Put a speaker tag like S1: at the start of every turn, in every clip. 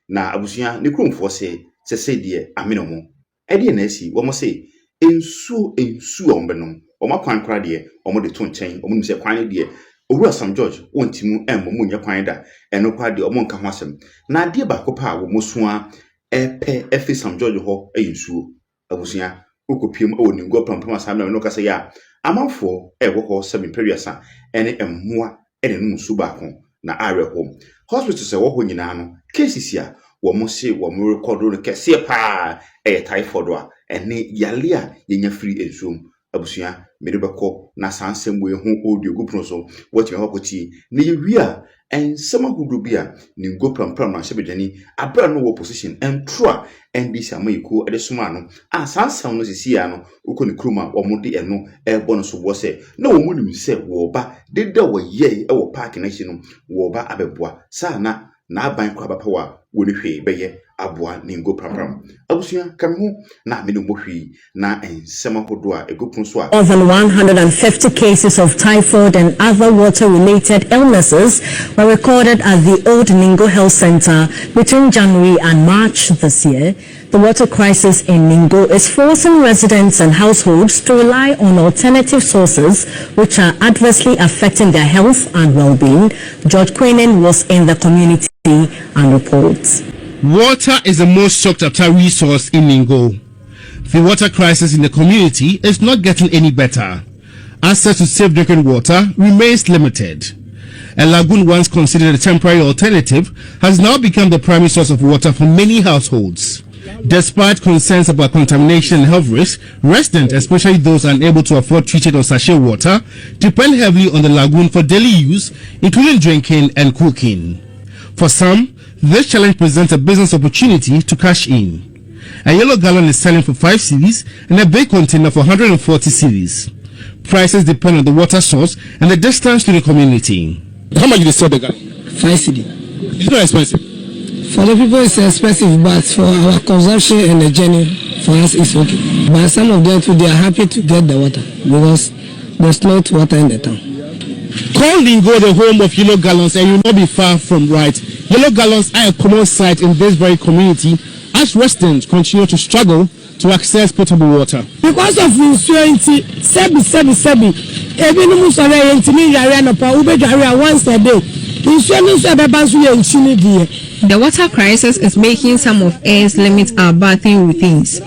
S1: na abusua ne kromfo se de amenomo e de na asi wo mo se ensu ombenom o makwan kra de o mo de to nchen o mo se kwan de Owura Sam George wontimu emmo munye kwan da eno kwa de o mo nka ho asem na de ba ko pa wo mo soa efe Sam George ho ensuo abusua okopiem o Ningo prampram asam no kasa ya amanfo wo ho 7 periasa ene emmoa ene no nsu ba ko na areho hospital se wo ho nyina no cases ya wo mo se wo mo record no kese pa typhoid a ene yale a yenya free ensuom abusua medebeko na sansem we hu audio gupro so what me hokoti na yewia ensema hudu bia Ningo prampram na sebedani abra no opposition entroa ndc amayiku edesoma no sansam no sisi ya no ukoni kruma omode eno ebo no so bo se na wo munim se wo ba deda wo ye wo park na shi no wo ba abeboa sa na aban kwa ba pawa woni hwe beye aboa Ningo prampram abusua kamhu na me no mohwi na ensema hodo a egopun so a
S2: more than 150 cases of typhoid and other water-related illnesses were recorded at the old Ningo Health Center between January and March this year. The water crisis in Ningo is forcing residents and households to rely on alternative sources which are adversely affecting their health and well-being. George Quinen was in the community and reports.
S3: Water is the most sought-after resource in Ningo. The water crisis in the community is not getting any better. Access to safe drinking water remains limited. A lagoon once considered a temporary alternative has now become the primary source of water for many households. Despite concerns about contamination and health risks, residents, especially those unable to afford treated or sachet water, depend heavily on the lagoon for daily use, including drinking and cooking. For some, this challenge presents a business opportunity to cash in. A yellow gallon is selling for 5 cedis and a big container for 140 cedis. Prices depend on the water source and the distance to the community. How much do you sell the gallon?
S4: 5 cedi.
S3: It's not expensive.
S4: For the people it's expensive, but for our consumption and the journey, for us it's okay. But some of them too, they are happy to get the water because there's not water in the town.
S3: Call Ningo the home of yellow gallons and you will not be far from right. Yellow gallons are a common sight in this very community as residents continue to struggle to access potable water.
S4: Because of insecurity, sebi, even musore yentimi yare no pa ube yare once a day.
S5: The water crisis is making some of us limit our bathing routines.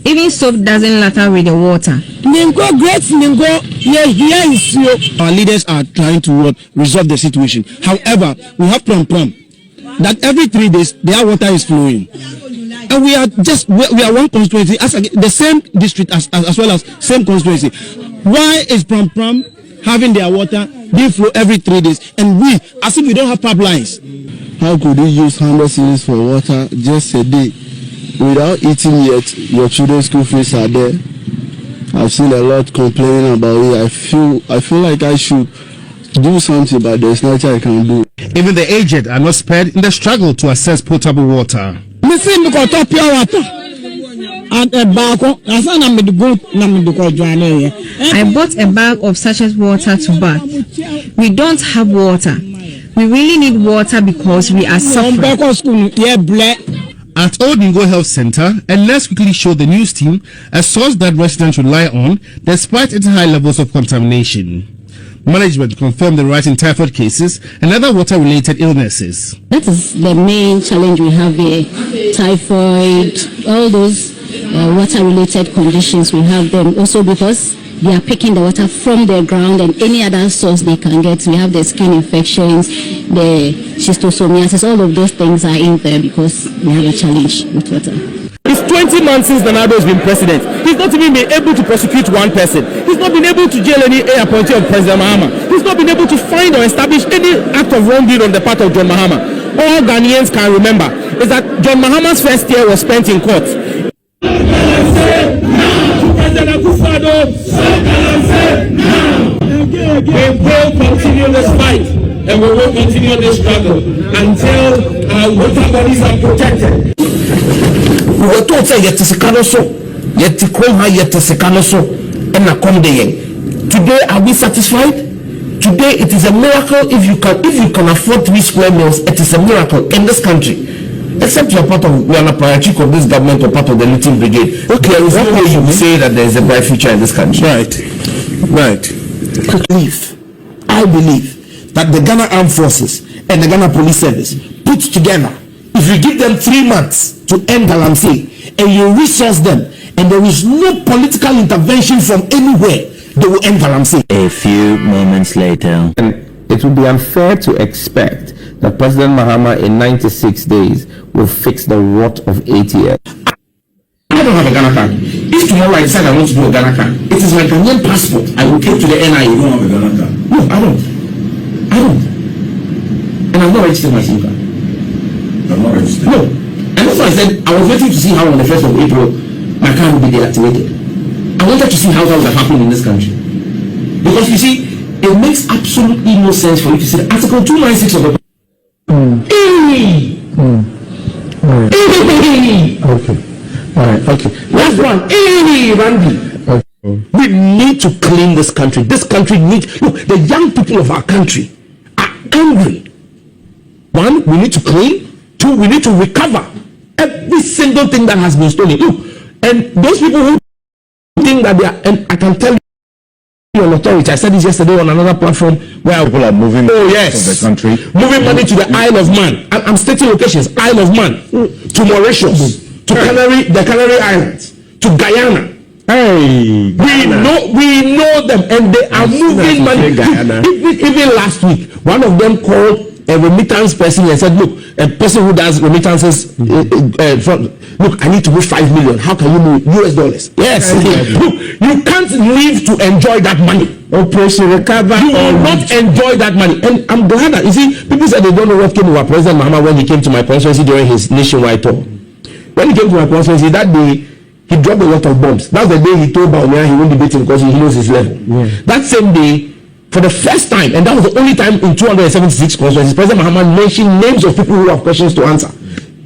S5: Even soap doesn't latter with the water.
S4: Ningo, great Ningo, here is you.
S6: Our leaders are trying to resolve the situation. However, we have prampram that every 3 days their water is flowing. And we are one constituency, as the same district as well as same constituency. Why is prampram having their water being flow every 3 days, and we, as if we don't have pipelines?
S7: How could you use 100 cedis for water just a day without eating yet? Your children's school fees are there. I've seen a lot complaining about it. I feel like I should do something, but there's nothing I can do.
S3: Even the aged are not spared in the struggle to access potable water.
S5: I bought a bag of sachet water to bath. We don't have water. We really need water because we are suffering.
S3: At Old Ningo Health Center, a nurse quickly showed the news team a source that residents rely on despite its high levels of contamination. Management confirmed the rise in typhoid cases and other water-related illnesses.
S8: That is the main challenge we have here. Typhoid, all those water-related conditions, we have them also because they are picking the water from the ground and any other source they can get. We have the skin infections, the schistosomiasis, all of those things are in there because we have a challenge with water.
S6: It's 20 months since Bernardo has been president. He's not even been able to prosecute one person. He's not been able to jail any appointee of President Mahama. He's not been able to find or establish any act of wrongdoing on the part of John Mahama. All Ghanaians can remember is that John Mahama's first year was spent in court.
S9: We will continue this fight and we will continue this struggle until our water bodies are protected.
S10: We were told say yet is so, yet to come high, yet is so, and I come there. Today are we satisfied? Today it is a miracle if you can afford 3 square meals. It is a miracle in this country. except you are part of, you are a chief of this government or part of the looting brigade. Okay, there is no way you say that there is a bright future in this country.
S6: Right.
S10: I believe that the Ghana Armed Forces and the Ghana Police Service put together, if you give them 3 months to end Galamsey and you resource them, and there is no political intervention from anywhere, they will end Galamsey.
S11: A few moments later.
S12: And it would be unfair to expect that President Mahama in 96 days will fix the rot of 8 years.
S10: I don't have a Ghana card. If tomorrow I decide I want to do a Ghana card, it is my Ghanaian passport. I will take to the NIA. You don't have a Ghana card? No, I don't. And I'm not registered my SIM card.
S13: I'm not registered?
S10: No. And that's why I said I was waiting to see how on the 1st of April my card will be deactivated. I wanted to see how that would have happened in this country. Because you see, it makes absolutely no sense for you to say Article 296 of the
S6: Okay.
S10: Last one. Randy. We need to clean this country. This country needs, look, the young people of our country are angry. 1, we need to clean. 2, we need to recover every single thing that has been stolen. Look, and those people who think that they are, and I can tell you on authority, I said this yesterday on another platform where
S6: People are moving
S10: oh yes,
S6: from the country.
S10: moving money to the Isle of Man. I'm stating locations: Isle of Man, to Mauritius, to the Canary Islands, to Guyana.
S6: Hey,
S10: we know them, and they are moving money. Even last week, one of them called a remittance person and said, "Look, a person who does remittances, look, I need to move 5 million. How can you move US dollars?" Yes. Look, you can't live to enjoy that money. Operation Recover. You will not enjoy that money. And I'm glad that, you see, people said they don't know what came over President Mahama when he came to my constituency during his nationwide tour. When he came to my constituency that day, he dropped a lot of bombs. That's the day he told Baumia he won't debate him because he knows his level. Yeah. That same day, for the first time, and that was the only time in 276 constituencies, President Mahama mentioned names of people who have questions to answer.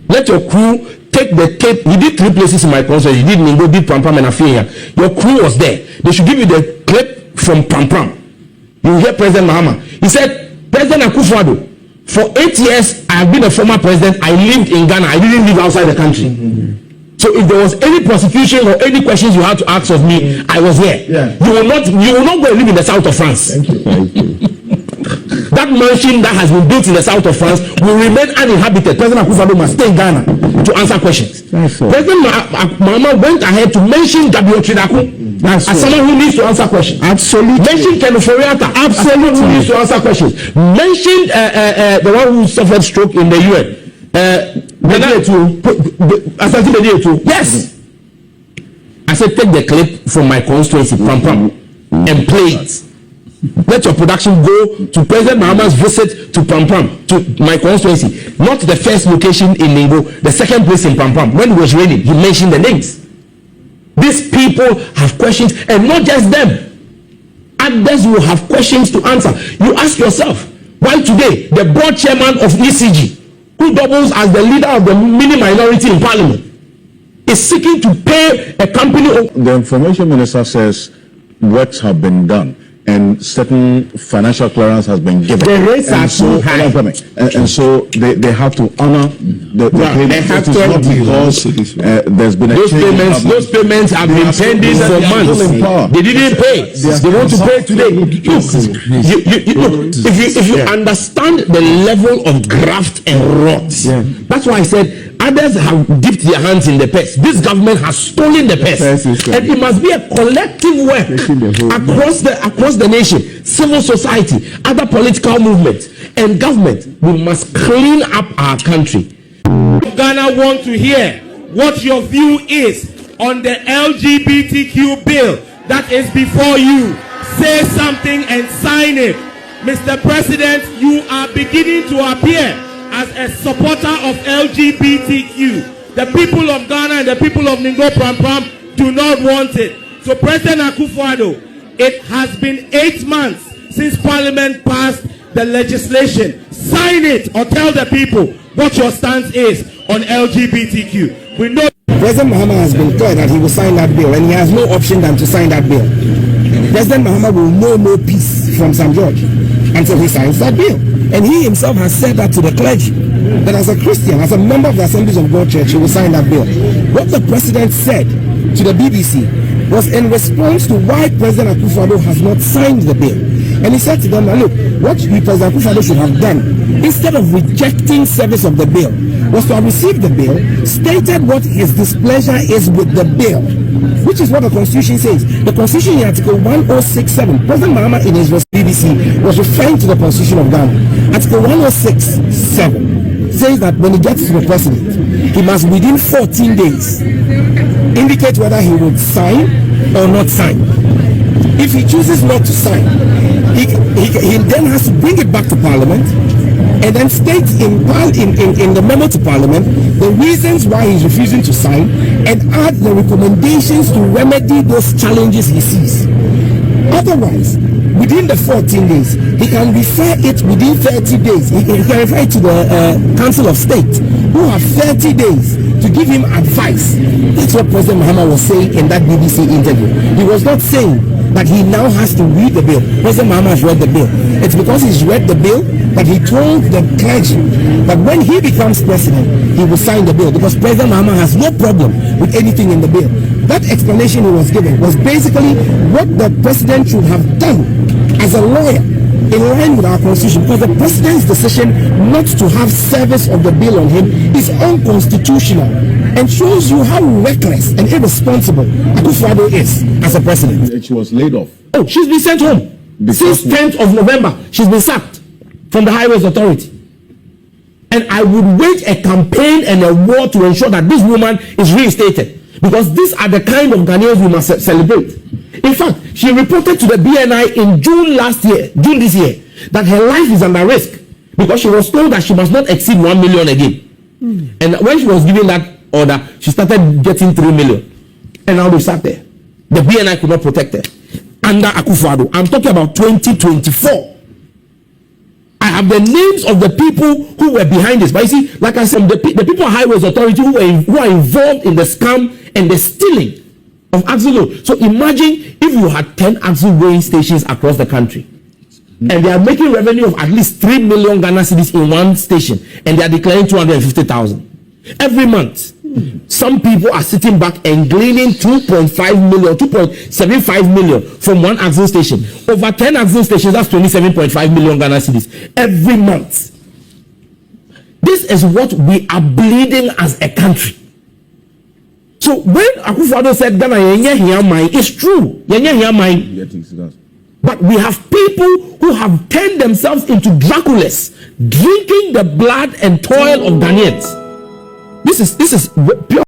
S10: Let your crew take the tape. He did 3 places in my constituency. He did Ningo, did prampram, and Afia. Your crew was there. They should give you the clip from prampram. You hear President Mahama. He said, President Akufo-Addo, for 8 years, I have been a former president. I lived in Ghana. I didn't live outside the country. So if there was any prosecution or any questions you had to ask of me, I was here. Yeah. You will not go and live in the south of France.
S6: Thank you.
S10: That mansion that has been built in the south of France will remain uninhabited. President Akufo-Addo must stay in Ghana to answer questions. President Mahama went ahead to mention Gabriel Tridaku as someone who needs to answer questions.
S6: Absolutely.
S10: Mention Ken Oforiatta as someone who needs to answer questions. Mention the one who suffered stroke in the UN. Yes. I said take the clip from my constituency, prampram, and play it. Let your production go to President Mahama's visit to prampram, to my constituency. Not the first location in Ningo, the second place in prampram. When it was raining, he mentioned the names. These people have questions, and not just them. Others will have questions to answer. You ask yourself, why today the board chairman of ECG, who doubles as the leader of the mini minority in parliament, is seeking to pay a company.
S6: The information minister says works have been done and certain financial clearance has been given.
S10: The rates are too high.
S6: And so they have to honor the payment.
S10: They have to
S6: not because there's been a change.
S10: Those payments have been pending for months. They didn't pay. They want to pay today. Look, if you understand the level of graft and rot, that's why I said others have dipped their hands in the purse. This government has stolen the purse, and it must be a collective work across the nation, civil society, other political movements, and government. We must clean up our country.
S9: Ghana want to hear what your view is on the LGBTQ bill that is before you. Say something and sign it. Mr. President, you are beginning to appear as a supporter of LGBTQ. The people of Ghana and the people of Ningo Prampram do not want it. So President Akufo-Addo, it has been 8 months since Parliament passed the legislation. Sign it or tell the people what your stance is on LGBTQ. We know
S10: President Mahama has been clear that he will sign that bill, and he has no option than to sign that bill. President Mahama will know no peace from St. George until he signs that bill. And he himself has said that to the clergy.
S14: that as a Christian, as a member of the Assemblies of God Church, he will sign that bill. What the president said to the BBC was in response to why President Akufo-Addo has not signed the bill. And he said to them, now look, what President Akufo-Addo should have done, instead of rejecting service of the bill, was to have received the bill, stated what his displeasure is with the bill, which is what the Constitution says. The Constitution in Article 1067, President Mahama in his BBC was referring to the Constitution of Ghana. Article 1067 says that when he gets to the president, he must within 14 days indicate whether he would sign or not sign. If he chooses not to sign, he then has to bring it back to Parliament and then state in the memo to Parliament the reasons why he's refusing to sign and add the recommendations to remedy those challenges he sees. Otherwise, within the 14 days, he can refer it within 30 days. He can refer it to the Council of State, who have 30 days to give him advice. That's what President Mahama was saying in that BBC interview. He was not saying that he now has to read the bill. President Mahama has read the bill. It's because he's read the bill that he told the clergy that when he becomes president, he will sign the bill, because President Mahama has no problem with anything in the bill. That explanation he was given was basically what the president should have done as a lawyer in line with our constitution, because the president's decision not to have service of the bill on him is unconstitutional and shows you how reckless and irresponsible Akufo-Addo is as a president.
S10: She was laid off.
S14: Oh, she's been sent home. Since 10th of November, she's been sacked from the Highways Authority. And I would wage a campaign and a war to ensure that this woman is reinstated, because these are the kind of Ghanaians we must celebrate. In fact, she reported to the BNI in June this year, that her life is under risk because she was told that she must not exceed 1 million again. And when she was given that order, she started getting 3 million. And now they sat there. The BNI could not protect her. Under Akufo-Addo, I'm talking about 2024. I have the names of the people who were behind this. But you see, like I said, the people at Highways Authority who are involved in the scam and the stealing of axle. So imagine if you had 10 axle weighing stations across the country, and they are making revenue of at least 3 million Ghana cedis in one station, and they are declaring 250,000 every month. Some people are sitting back and gleaning 2.5 million, 2.75 million from one axle station. Over 10 axle stations, that's 27.5 million Ghana cedis every month. This is what we are bleeding as a country. So when Akufo-Addo said Ghana yenye hiya mai, it's true. Yenye hiya mai. But we have people who have turned themselves into Draculas, drinking the blood and toil of Ghanaians. This is pure